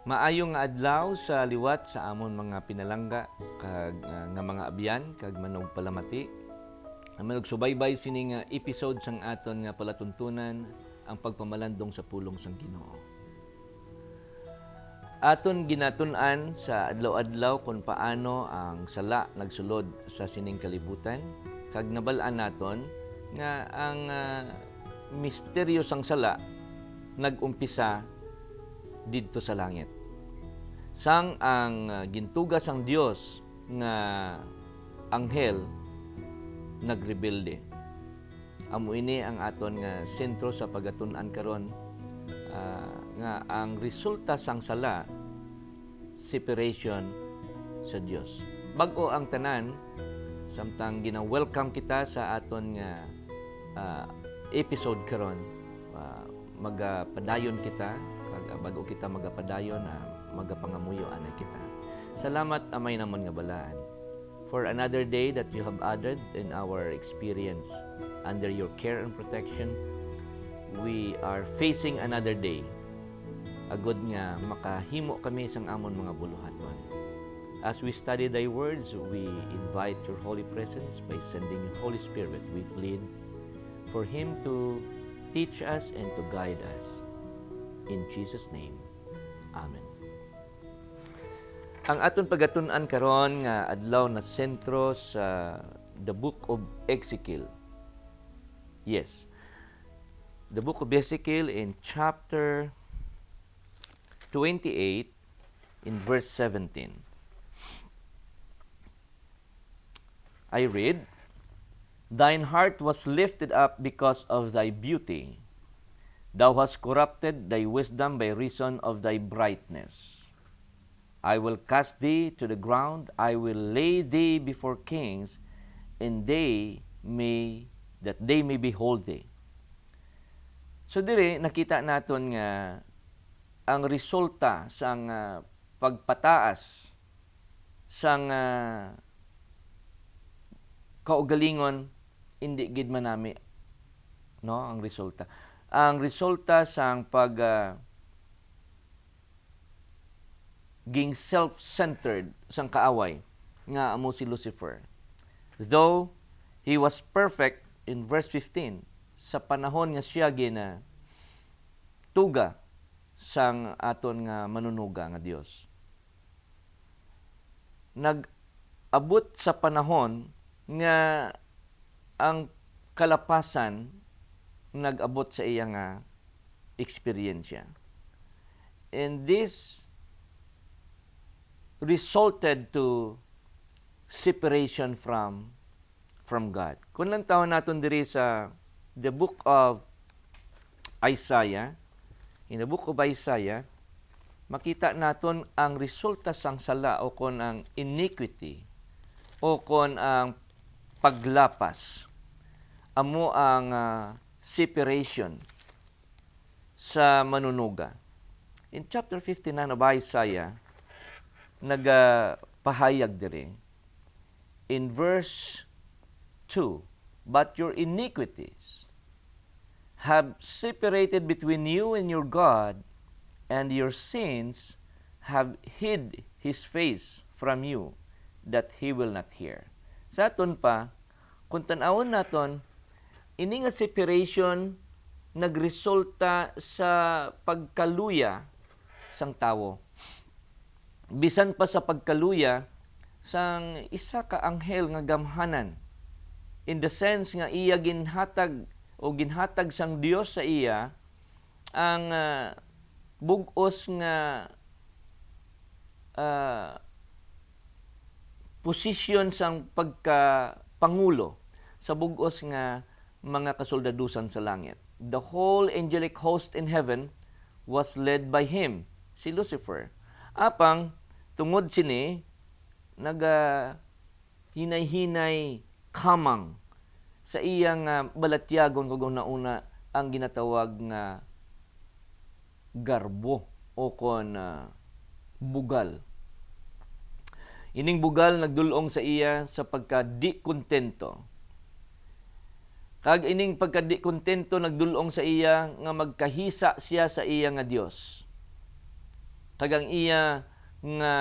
Maayong nga adlaw sa liwat sa amon mga pinalangga kag nga mga abyan kag manog palamati. Manog subaybay sini nga episode sang aton nga palatuntunan ang pagpamalandong sa pulong sang Ginoo. Aton ginatun-an sa adlaw-adlaw kung paano ang sala nagsulod sa sining kalibutan kag nabal-an naton nga ang misteryo sang sala nagumpisa didto sa langit. Sang ang gintugas ang Dios nga anghel nagrebelde. Amo ini ang aton nga sentro sa pagatun-an karon nga ang resulta sang sala separation sa Dios. Bag-o ang tanan samtang gina-welcome kita sa aton nga episode karon. Magapadayon kita kag bago kita magapadayon magapangamuyo anay kita. Salamat amay namon nga balaan for another day that you have added in our experience under your care and protection. We are facing another day. Agod nga makahimo kami sang amon mga buluhaton. As we study thy words, we invite your holy presence by sending your Holy Spirit. We plead for him to teach us and to guide us. In Jesus' name, Amen. Ang aton pagatun-an karon nga adlaw na sentro sa the book of Ezekiel. Yes. The book of Ezekiel in chapter 28 in verse 17. I read, "Thine heart was lifted up because of thy beauty. Thou hast corrupted thy wisdom by reason of thy brightness. I will cast thee to the ground, I will lay thee before kings, and they may behold thee." So dire nakita naton nga ang resulta sang pagpataas sang kaugalingon hindi gid manami no ang resulta. Ang resulta sang ging self-centered sang kaaway nga amo si Lucifer. Though he was perfect in verse 15 sa panahon nga siya gina tuga sang aton nga manunuga nga Dios. Nag-abot sa panahon nga ang kalapasan nag-abot sa iya nga eksperyensya. And this resulted to separation from God. Kung lang tawon natin diri sa the book of Isaiah, in the book of Isaiah, makita naton ang resulta sang sala o kon ang iniquity o kon ang paglapas. Amo ang separation sa manunuga. In chapter 59 of Isaiah, nagapahayag diri in verse 2, "But your iniquities have separated between you and your God, and your sins have hid his face from you, that he will not hear." Sa aton pa, kung tan-awon naton, ini nga separation nagresulta sa pagkaluya sang tawo. Bisan pa sa pagkaluya sang isa ka anghel nga gamhanan, in the sense nga iya ginhatag sang Dios sa iya ang bug-os nga posisyon sang pagkapangulo sa bug-os nga mga kasoldadusan sa langit. The whole angelic host in heaven was led by him, si Lucifer. Apang tungod sini hinay-hinay kamang sa iyang balatyagon kung nauna ang ginatawag nga garbo o kon bugal. Ining bugal nagdulong sa iya sa pagka-di kontento. Kag ining pagka-di kontento nagdulong sa iya nga magkahisa siya sa iya nga Dios. Kagang iya nga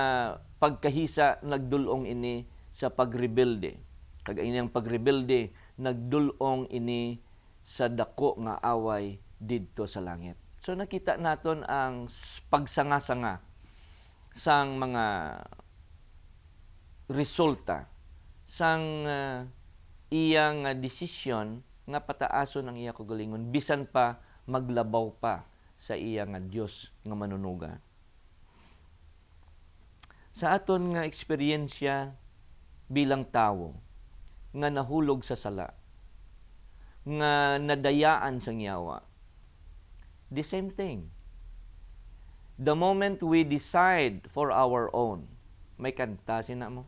pagkahisa nagdulong ini sa pagrebelde. Kag inyang pagrebelde nagdulong ini sa dako nga away didto sa langit. So nakita naton ang pagsanga-sanga sang mga resulta sang iyang desisyon nga pataason ang iya kagalingon bisan pa maglabaw pa sa iya nga Dios nga manunuga. Sa aton nga eksperyensya bilang tawo nga nahulog sa sala, nga nadayaan sang yawa, the same thing. The moment we decide for our own, may kanta sina mo.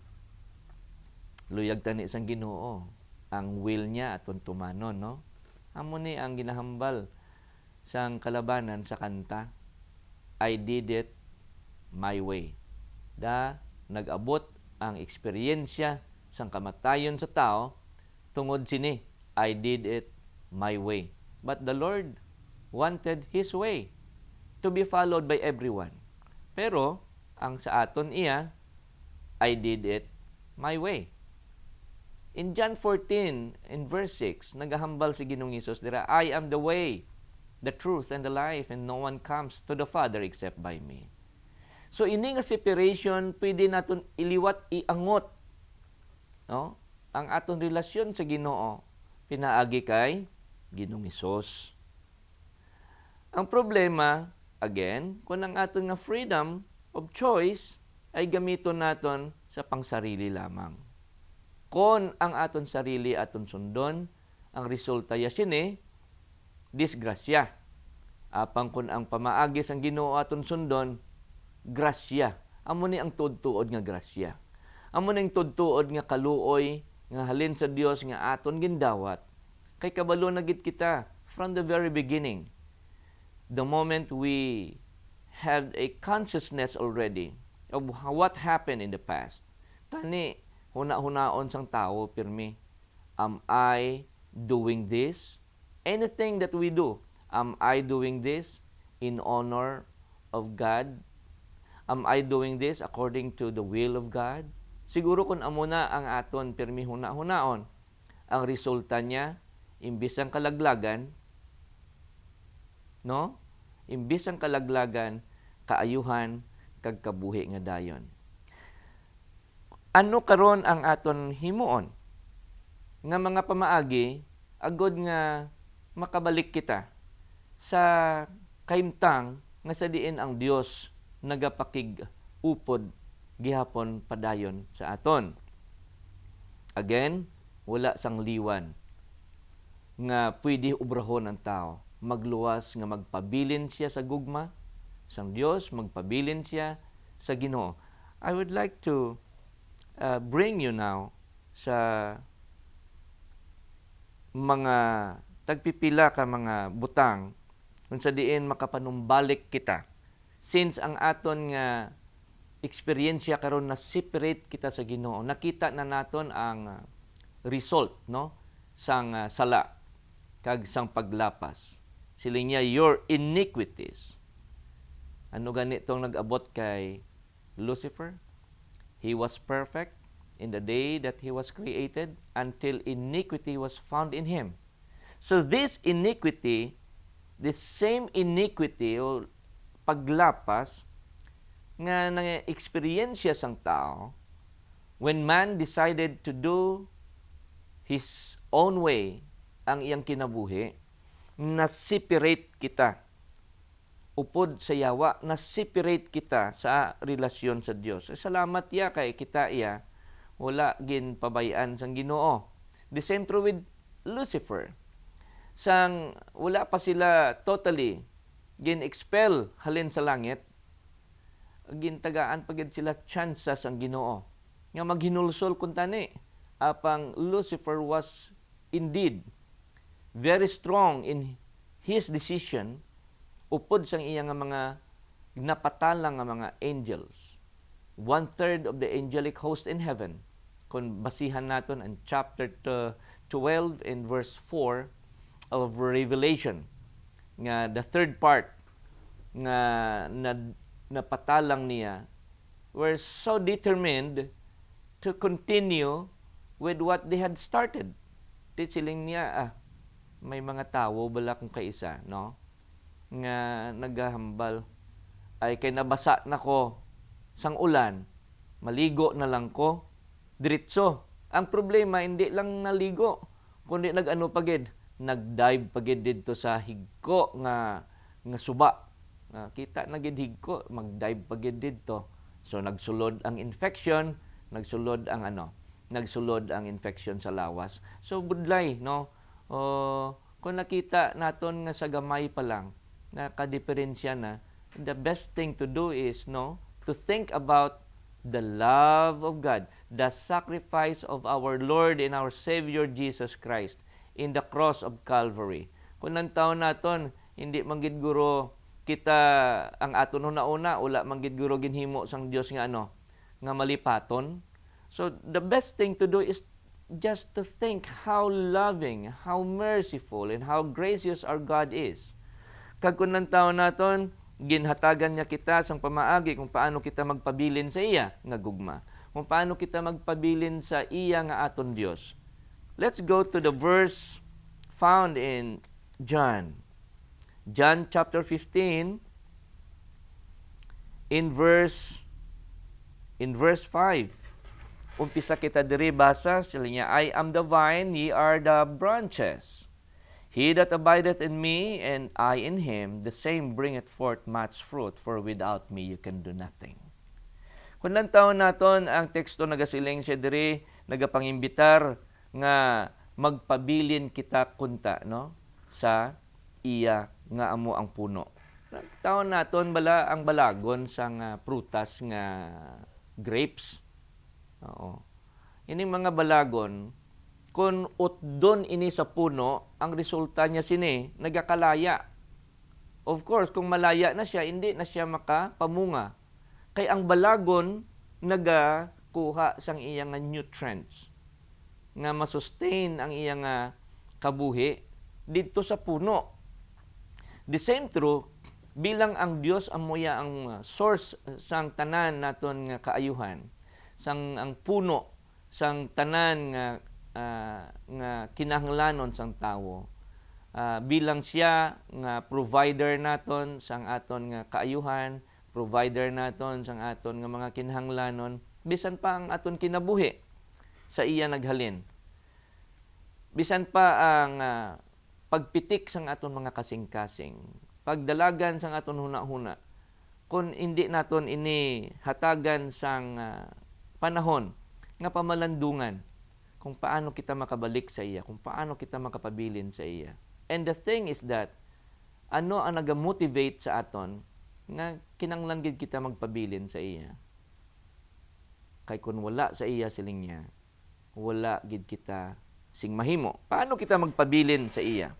Luyag tani sang Ginoo, ang will niya aton tumanon, no? Amo ni ang ginahambal sang kalabanan sa kanta. I did it my way. Nag-abot ang eksperyensya sang kamatayon sa tao tungod sini, I did it my way. But the Lord wanted His way to be followed by everyone. Pero ang sa aton iya, I did it my way. In John 14, in verse 6, nagahambal si Ginoong Hesus dira, I am the way, the truth, and the life, and no one comes to the Father except by me. So ini nga separation, pwede naton iliwat, iangot, no? Ang aton relasyon sa Ginoo pinaagi kay Ginoong Hesus. Ang problema, again, kung ang aton nga freedom of choice ay gamiton naton sa pangsarili lamang. Kung ang aton sarili aton sundon, ang resulta ya sini, disgrasya. Apang kung ang pamaagi sang Ginoo aton sundon, grasya. Amo ni ang tudtuod nga grasya. Amo ning tudtuod nga kaluoy nga halin sa Dios nga aton gindawat. Kay kabalo na gid kita from the very beginning. The moment we had a consciousness already of what happened in the past. Tani huna-hunaon sang tao pirmi. Am I doing this? Anything that we do, am I doing this in honor of God? Am I doing this according to the will of God? Siguro kung amo na ang aton pirmi huna-hunaon, ang resulta niya, imbis ang kalaglagan, no? Imbis ang kalaglagan, kaayuhan, kag kabuhi nga dayon. Ano karon ang aton himuon? Nga mga pamaagi, agod nga makabalik kita sa kaimtang nga sa diin ang Dios nagapakig upod gihapon padayon sa aton. Again, wala sang liwan nga pwede ubrahon ang tao. Magluwas nga magpabilin siya sa gugma sang Dios, magpabilin siya sa Ginoo. I would like to bring you now sa mga tagpipila ka mga butang kung sa diin makapanumbalik kita. Since ang aton nga eksperyensya karon na separate kita sa Ginoo, nakita na naton ang result, no, sang sala kag sang paglapas. Siling niya, your iniquities. Ano ganitong nag-abot kay Lucifer? He was perfect in the day that he was created until iniquity was found in him. So this iniquity, this same iniquity o paglapas nga na-experiensya sang tao when man decided to do his own way ang iyang kinabuhi, na-separate kita upod sa yawa, na-separate kita sa relasyon sa Dios. Salamat ya kay kita iya wala gin pabayaan sang Ginoo. The same true with Lucifer. Sang wala pa sila totally gin-expel halin sa langit, gintagaan pagid sila chances ang Ginoo nga maghinulsol kun tani. Apang Lucifer was indeed very strong in his decision upod sang iya nga mga napatalang nga mga angels. 1/3 of the angelic host in heaven. Kung basihan naton ang chapter 12 and verse 4 of Revelation, nga the third part nga napatalang niya were so determined to continue with what they had started. Di siling niya, may mga tawo bala kung kaisa, no? Nga naghahambal. Ay kay nabasa na ko sang ulan, maligo na lang ko, diretso. Ang problema, hindi lang naligo, kundi nag-ano pagid, nag-dive pagid dito sa higko nga suba. Kita na gid higko, mag-dive pagid dito. So nagsulod ang infection, nagsulod ang infection sa lawas. So budlay, no? Kung nakita naton nga sa gamay pa lang, nakadiferensya na, the best thing to do is, no, to think about the love of God, the sacrifice of our Lord and our Savior Jesus Christ in the cross of Calvary. Kung nang taon naton, hindi manggid guro kita ang aton una-una, wala manggid guro ginhimo sang Dios nga nga malipaton. So the best thing to do is just to think how loving, how merciful, and how gracious our God is. Kag kung nang taon naton, ginhatagan niya kita sang pamaagi kung paano kita magpabilin sa iya nga gugma. Kung paano kita magpabilin sa iya nga aton Dios. Let's go to the verse found in John. John chapter 15 in verse 5. Umpisa kita diri basa sila niya, I am the vine, ye are the branches. He that abideth in me, and I in him, the same bringeth forth much fruit, for without me you can do nothing. Kung lang taon naton ang teksto nagasiling siya diri, nagapangimbitar nga magpabilin kita kunta, no? Sa iya nga amo ang puno. Taon naton bala ang balagon sang prutas nga grapes. Oo. Ining mga balagon, kung utdon ini sa puno, ang resulta niya sini, nagakalaya. Of course, kung malaya na siya, hindi na siya makapamunga. Kay ang balagon, nagakuha sang iyang nutrients nga masustain ang iyang kabuhi dito sa puno. The same true, bilang ang Dios amoya ang source sang tanan naton nga kaayuhan, sang ang puno sang tanan nga kinahanglanon sang tawo. Bilang siya nga provider naton sang aton nga kaayuhan, provider naton sang aton nga mga kinahanglanon, bisan pa ang aton kinabuhi sa iya naghalin. Bisan pa ang pagpitik sang aton mga kasing-kasing, pagdalagan sang aton huna-huna. Kung hindi naton ini hatagan sang panahon nga pamalandungan kung paano kita makabalik sa iya, kung paano kita makapabilin sa iya. And the thing is that ano ang nagamotivate sa aton nga kinanglan gid kita magpabilin sa iya. Kay kun wala sa iya siling niya, wala gid kita sing mahimo. Paano kita magpabilin sa iya?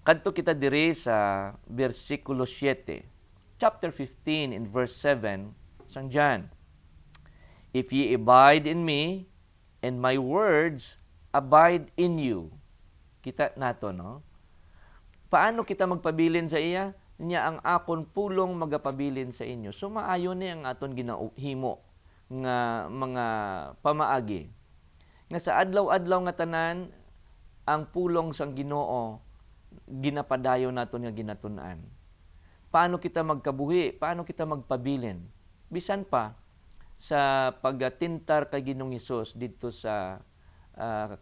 Kadto kita diri sa versikulo 7, chapter 15 in verse 7 sang John. If ye abide in me, and my words abide in you. Kita nato, no? Paano kita magpabilin sa iya? Niya ang akon pulong magapabilin sa inyo. So maayo ni ang aton ginahimo nga mga pamaagi. Nga sa adlaw-adlaw nga tanan, ang pulong sang Ginoo ginapadayon naton nga ginatun-an. Paano kita magkabuhi? Paano kita magpabilin? Bisan pa sa pagtintar kay Ginoong Hesus dito sa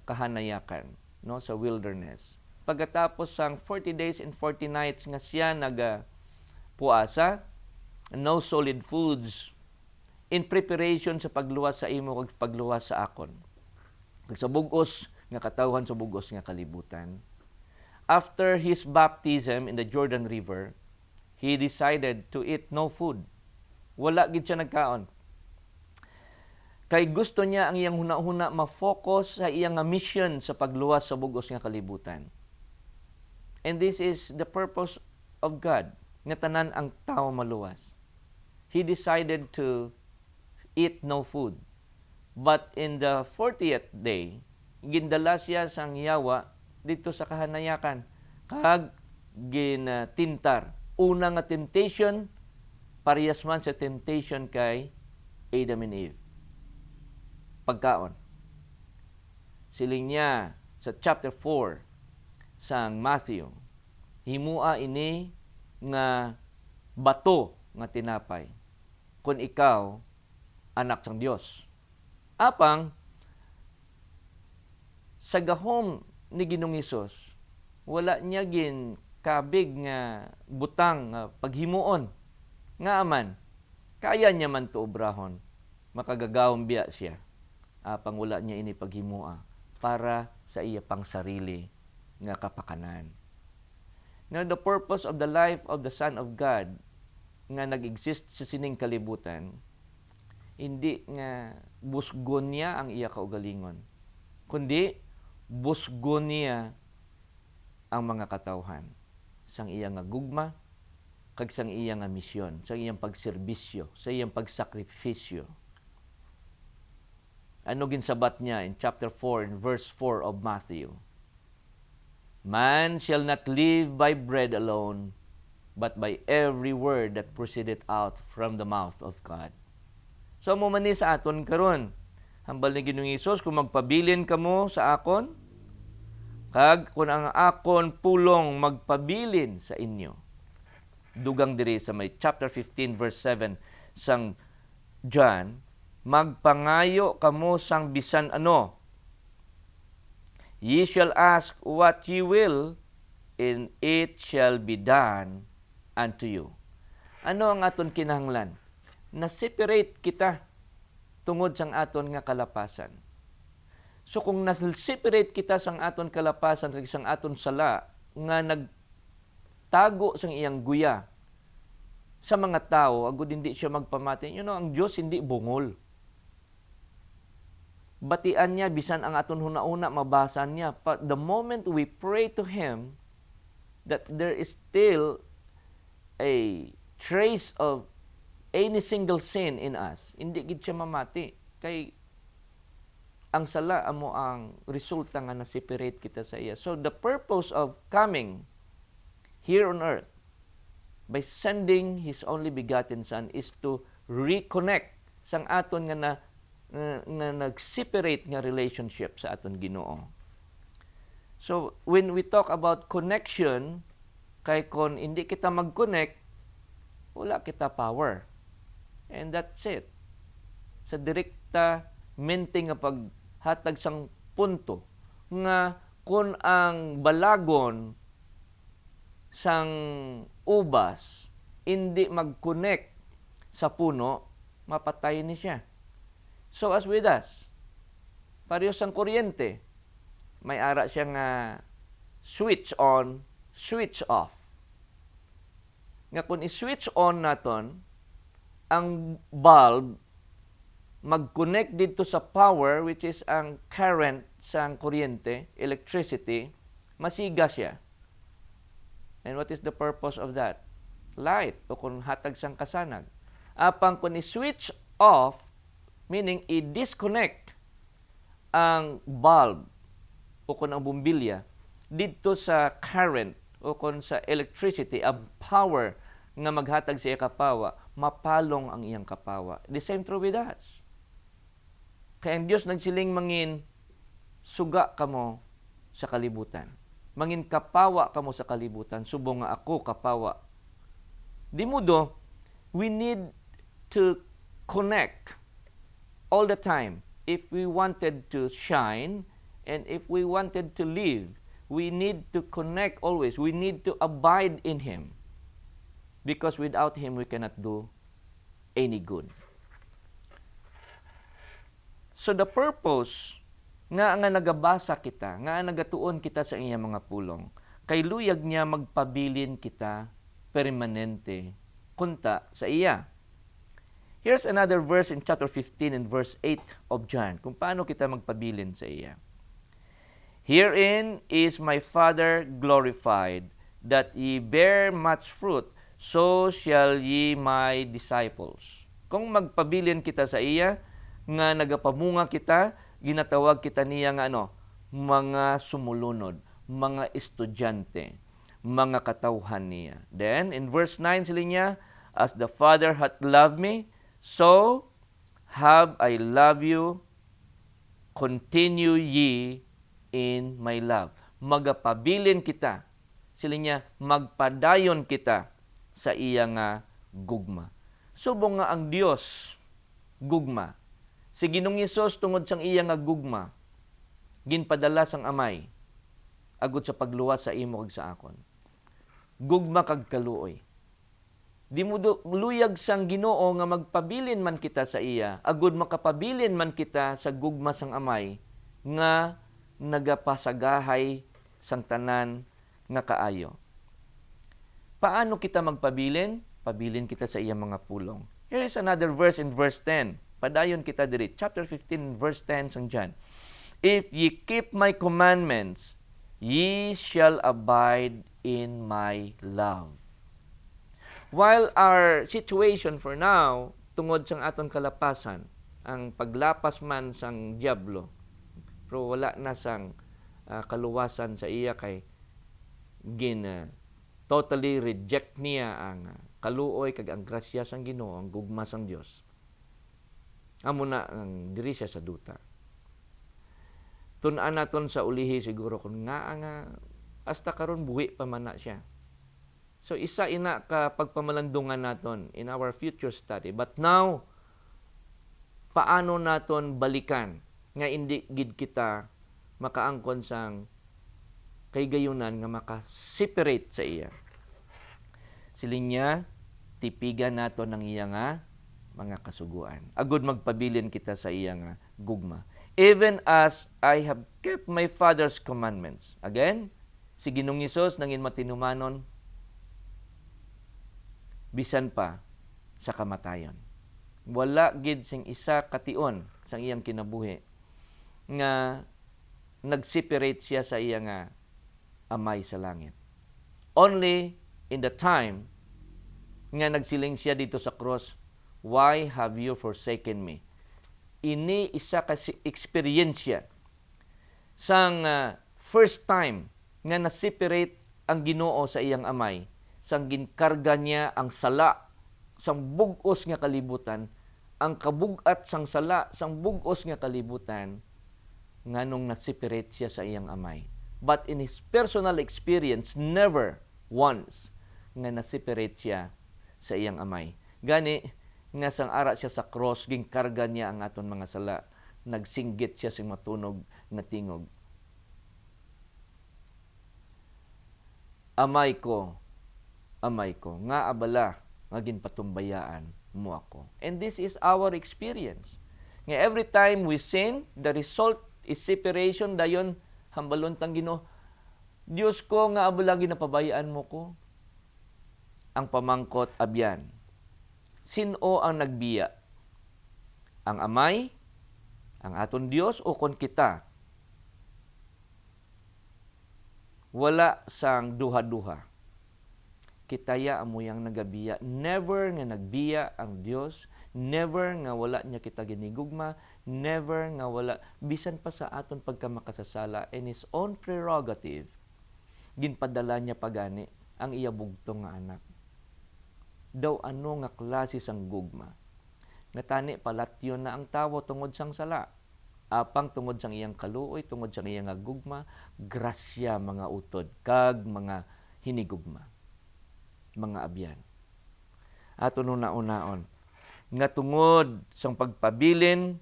kahanayakan, no, sa wilderness. Pagkatapos sang 40 days and 40 nights nga siya puasa, no solid foods, in preparation sa pagluwas sa imo kag pagluwas sa akon. Sa bugos nga katawhan sa bugos nga kalibutan. After his baptism in the Jordan River, he decided to eat no food. Wala gid siya nagkaon. Kay gusto niya ang iyang huna-huna ma-focus sa iyang mission sa pagluwas sa bugos nga kalibutan. And this is the purpose of God, nga tanan ang tao maluwas. He decided to eat no food. But in the 40th day, gindala siya sang yawa dito sa kahanayakan. Kag ginatintar. Una nga temptation, parehas man sa temptation kay Adam and Eve. Pagkaon. Siling niya sa chapter 4 sang Matthew, himua ini nga bato nga tinapay kung ikaw anak sang Dios. Apang sa gahom ni Ginoong Hesus, wala niya gin kabig nga butang nga paghimuon. Nga aman, kaya niya man to obrahon, makagagawon biya siya. Apang wala niya ini paghimua para sa iya pang sarili nga kapakanan. Now, the purpose of the life of the Son of God nga nag-exist sa sining kalibutan, hindi nga busgon niya ang iya kaugalingon, kundi busgon niya ang mga katawhan sang iya nga gugma, kag sang iya nga misyon, sang iyang pagserbisyo, sa iyang pagsakripisyo. Ano ginsabat niya in chapter 4 and verse 4 of Matthew? Man shall not live by bread alone, but by every word that proceedeth out from the mouth of God. So, mo man ni sa aton karon, hambal ni Ginoong Hesus, kung magpabilin kamo sa akon, kag kung ang akon pulong magpabilin sa inyo. Dugang diri sa may chapter 15 verse 7 sang John, magpangayo kamo sang bisan ano. Ye shall ask what ye will, and it shall be done unto you. Ano ang aton kinahanglan? Na-separate kita tungod sang aton nga kalapasan. So kung na-separate kita sang aton kalapasan kag sang aton sala nga nagtago sang iyang guya sa mga tao, agud hindi siya magpamati. Ang Dios hindi bungol. Batian niya, bisan ang aton huna-una, mabasa niya. But the moment we pray to Him, that there is still a trace of any single sin in us, hindi gid siya mamati. Kay ang sala amo ang resulta nga na-separate kita sa iya. So the purpose of coming here on earth by sending His only begotten Son is to reconnect sang aton nga nag-separate nga relationship sa aton Ginoo. So, when we talk about connection, kay kon hindi kita mag-connect, wala kita power. And that's it. Sa direkta mente nga paghatag sang punto, nga kung ang balagon sang ubas hindi mag-connect sa puno, mapatay ni siya. So as with us, parehas ang kuryente. May ara siya nga switch on, switch off. Nga kung i-switch on naton, ang bulb mag-connect dito sa power, which is ang current sa kuryente, electricity, masiga siya. And what is the purpose of that? Light, o kung hatag sang kasanag. Apang kung i-switch off, meaning i-disconnect ang bulb o kung ang bumbilya dito sa current o kung sa electricity, ang power nga maghatag sa iya kapawa, mapalong ang iyang kapawa. The same true with us. Kaya ang Diyos nagsiling mangin, suga kamo sa kalibutan. Mangin kapawa kamo sa kalibutan, subong nga ako kapawa. Di mudo, we need to connect all the time. If we wanted to shine and if we wanted to live, we need to connect always. We need to abide in Him. Because without Him, we cannot do any good. So the purpose nga nagabasa kita, nga nagatuon kita sa iyang mga pulong, kay luyag niya magpabilin kita permanente kunta sa iya. Here's another verse in chapter 15 and verse 8 of John, kung paano kita magpabilin sa iya. Herein is my Father glorified, that ye bear much fruit, so shall ye my disciples. Kung magpabilin kita sa iya, nga nagapamunga kita, ginatawag kita niya nga mga sumulunod, mga estudyante, mga katawhan niya. Then, in verse 9 sila niya, As the Father hath loved me, so have I loved you. Continue ye in my love. Magapabilin kita. Sila niya, magpadayon kita sa iya nga gugma. Subong nga ang Dios gugma. Si Ginoong Hesus tungod sang iya nga gugma, ginpadala sang Amay agud sa pagluwas sa imo kag sa akon. Gugma kag kaluoy. Di mo luyag sang Ginoo nga magpabilin man kita sa iya, agud makapabilin man kita sa gugma sang Amay nga nagapasagahay sang tanan nga kaayo. Paano kita magpabilin? Pabilin kita sa iyang mga pulong. Here is another verse in verse 10. Padayon kita diri. Chapter 15, verse 10 sang John. If ye keep my commandments, ye shall abide in my love. While our situation for now, tungod sang aton kalapasan, ang paglapas man sang diablo, pero wala na sang kaluwasan sa iya kay totally reject niya ang kaluoy kag ang grasya sang Ginoo, ang gugma sang Dios. Amo na ang diri siya sa duta. Tun-an naton sa ulihi siguro kung nga hasta karon buhi pa man na siya. So isa ina ka pagpamalandungan naton in our future study. But now, paano naton balikan nga hindi gid kita makaangkon sang kay gayunan nga maka-separate sa iya. Silinya, tipigan naton ang iya nga mga kasuguan. Agud magpabilin kita sa iya nga gugma. Even as I have kept my Father's commandments. Again, si Ginoong Hesus nangin matinumanon bisan pa sa kamatayon. Wala gid sing isa kation sang iyang kinabuhi nga nag-separate siya sa iya nga Amay sa langit. Only in the time nga nagsiling siya dito sa cross, why have you forsaken me? Ini isa ka eksperyensya sang first time nga na-separate ang Ginoo sa iyang Amay, sang ginkarga niya ang sala sang bug-os nga kalibutan, ang kabug-at sang sala sang bug-os nga kalibutan nganong na-separate siya sa iyang Amay. But in his personal experience, never once nga na-separate siya sa iyang Amay. Gani nga sang ara siya sa cross, ginkarga niya ang aton mga sala, nagsinggit siya sa matunog nga tingog. Amay ko, nga abala, nga ginpatumbayaan mo ako. And this is our experience. Nga every time we sin, the result is separation, dayon hambalon tang Ginoo. Dios ko, nga abala ginapabayaan mo ko. Ang pamangkot abyan. Sino ang nagbiya? Ang Amay, ang aton Dios, o kon kita? Wala sang duha-duha. Kitaya amo yang nagabiya. Never nga nagbiya ang Dios. Never nga wala niya kita ginigugma. Never nga wala, bisan pa sa aton pagkamakasasala, in His own prerogative, ginpadala niya pagani ang iya bugtong nga anak. Daw ano nga klase sang gugma. Natani palatyon na ang tawo tungod sang sala. Apang tungod sang iyang kaluoy, tungod sang iyang gugma, grasya mga utod, kag mga hinigugma. Mga abyan. Ato nung nauna-on, nga tungod sang pagpabilin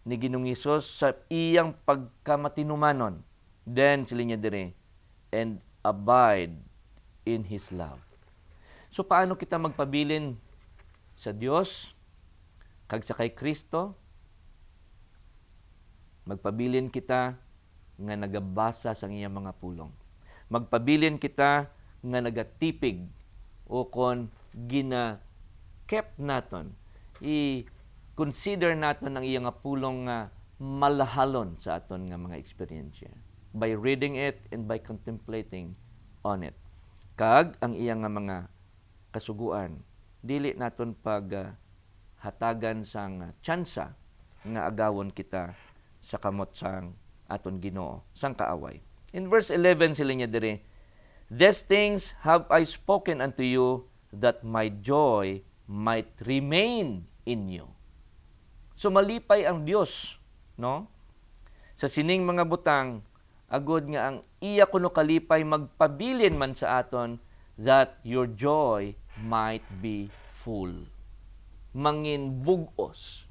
ni Ginoong Hesus sa iyang pagkamatinumanon, then sila niya dire, and abide in His love. So paano kita magpabilin sa Dios kag sa kay Kristo? Magpabilin kita nga nagabasa sa iyang mga pulong. Magpabilin kita nga nagatipig o kon gina-kept naton. I-consider naton ang iyang pulong nga malahalon sa aton nga mga eksperyensya by reading it and by contemplating on it. Kag ang iyang nga mga kasuguan, dili naton pag hatagan sang tsansa nga agawon kita sa kamot sang aton Ginoo, sang kaaway. In verse 11 sila niya dire, "These things have I spoken unto you, that my joy might remain in you. So malipay ang Dios, no? Sa sining mga butang, agod nga ang iya kuno kalipay magpabilin man sa aton, that your joy might be full. Mangin bugos,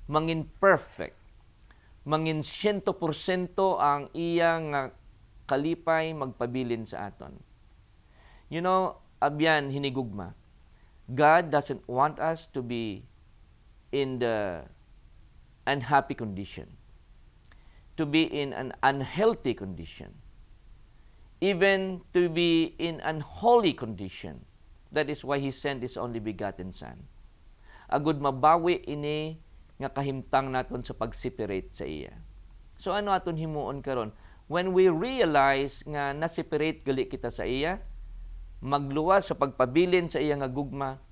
mangin perfect, mangin 100% ang iya nga kalipay magpabilin sa aton. You know, abyan hinigugma. God doesn't want us to be in the unhappy condition, to be in an unhealthy condition, even to be in unholy condition. That is why He sent His only begotten Son. Agud mabawi ini nga kahimtang naton sa pag-separate sa iya. So ano aton himuon karon? When we realize nga na-separate gali kita sa iya, magluwas sa pagpabilin sa iya nga gugma,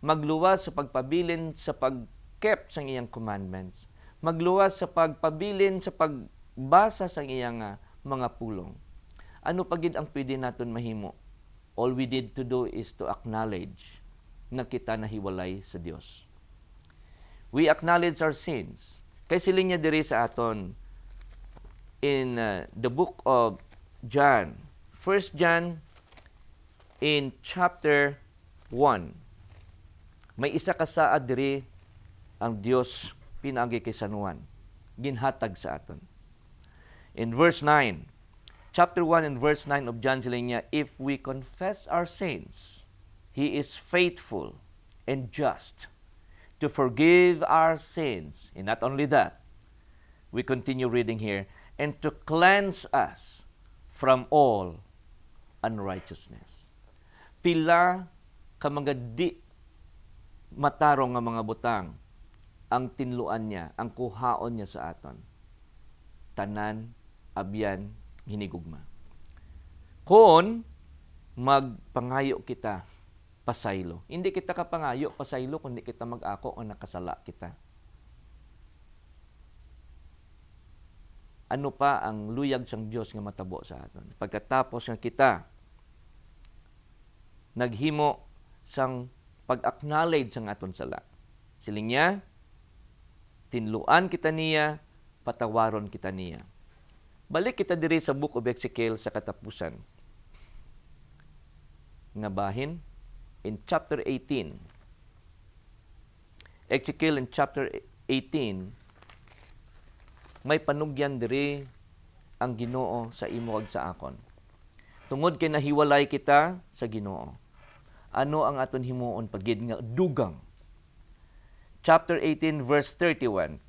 magluwas sa pagpabilin sa pagkep sa iyang commandments, magluwas sa pagpabilin sa pagbasa sa iyang mga pulong. Ano pagid ang pwede naton mahimo? All we need to do is to acknowledge na kita nahiwalay sa Dios. We acknowledge our sins. Kay siling niya diri sa aton in the book of John. 1 John in chapter 1. May isa ka saad diri ang Dios pinaagi kay San Juan. Ginhatag sa aton. In verse 9, chapter 1 and verse 9 of John siling niya, if we confess our sins, He is faithful and just to forgive our sins. And not only that, we continue reading here, and to cleanse us from all unrighteousness. Pila ka mga di matarong nga mga butang ang tinluan niya, ang kuhaon niya sa aton. Tanan, abyan, hinigugma. Kung magpangayo kita, pasaylo. Hindi kita kapangayo, pasaylo, kundi kita mag-ako o nakasala kita. Ano pa ang luyag sang Dios nga matabo sa aton? Pagkatapos nga kita naghimo sang pag-acknowledge sang aton sala. Siling niya, tinluan kita niya, patawaron kita niya. Balik kita diri sa book of Ezekiel sa katapusan. Nga bahin, in chapter 18. Ezekiel in chapter 18, may panugyan diri ang Ginoo sa imo ag sa akon. Tungod kay nahiwalay kita sa Ginoo. Ano ang aton himuon pagid nga dugang? Chapter 18 verse 31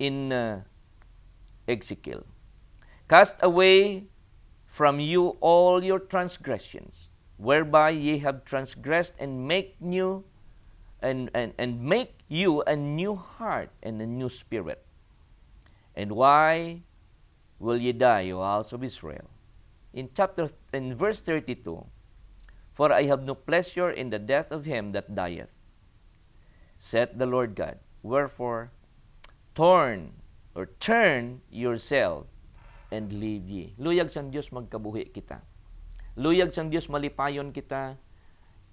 in Ezekiel. Cast away from you all your transgressions, whereby ye have transgressed, and make new and make you a new heart and a new spirit. And why will ye die, O house of Israel? In verse 32, for I have no pleasure in the death of him that dieth, saith the Lord God. Wherefore turn yourself and live ye. Luyag sang Dios magkabuhi kita. Luyag sang Dios malipayon kita,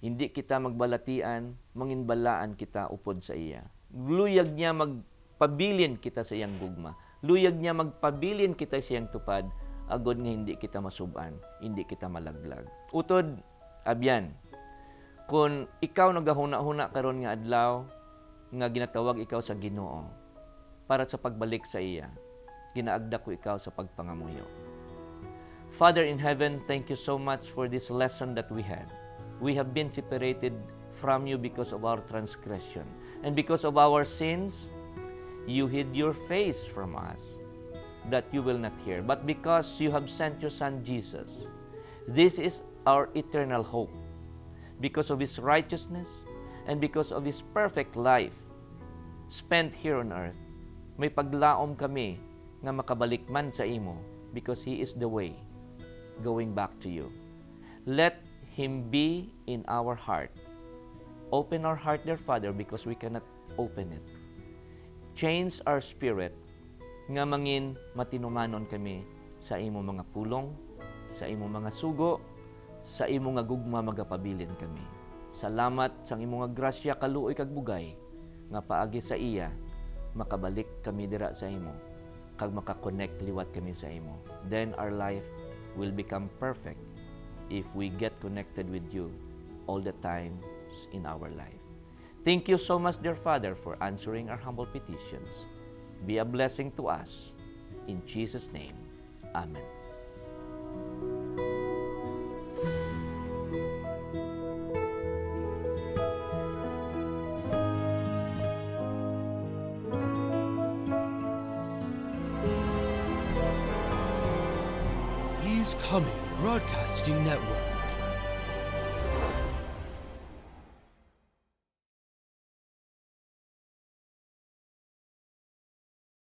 hindi kita magbalatian, manginbalaan kita upod sa iya. Luyag niya magpabilin kita sa iyang gugma. Luyag niya magpabilin kita sa iyang tupad, agod nga hindi kita masuban, hindi kita malaglag. Utod, abyan, kung ikaw nagahuna-huna karon nga adlaw, nga ginatawag ikaw sa Ginoo, para sa pagbalik sa iya, ginaagda ko ikaw sa pagpangamuyo. Father in heaven, thank you so much for this lesson that we had. We have been separated from you because of our transgression. And because of our sins, you hid your face from us, that you will not hear. But because you have sent your Son Jesus, this is our eternal hope. Because of His righteousness and because of His perfect life spent here on earth, may paglaom kami nga makabalik man sa imo, because He is the way going back to you. Let Him be in our heart. Open our heart, dear Father, because we cannot open it. Change our spirit nga mangin matinumanon kami sa imo mga pulong, sa imo mga sugo, sa imo nga gugma magapabilin kami. Salamat sa imo nga grasya kaluoy kag bugay nga paagi sa iya makabalik kami dira sa imo kag makakonect liwat kami sa imo. Then our life will become perfect if we get connected with you all the times in our life. Thank you so much, dear Father, for answering our humble petitions. Be a blessing to us. In Jesus' name, Amen. He's Coming Broadcasting Network.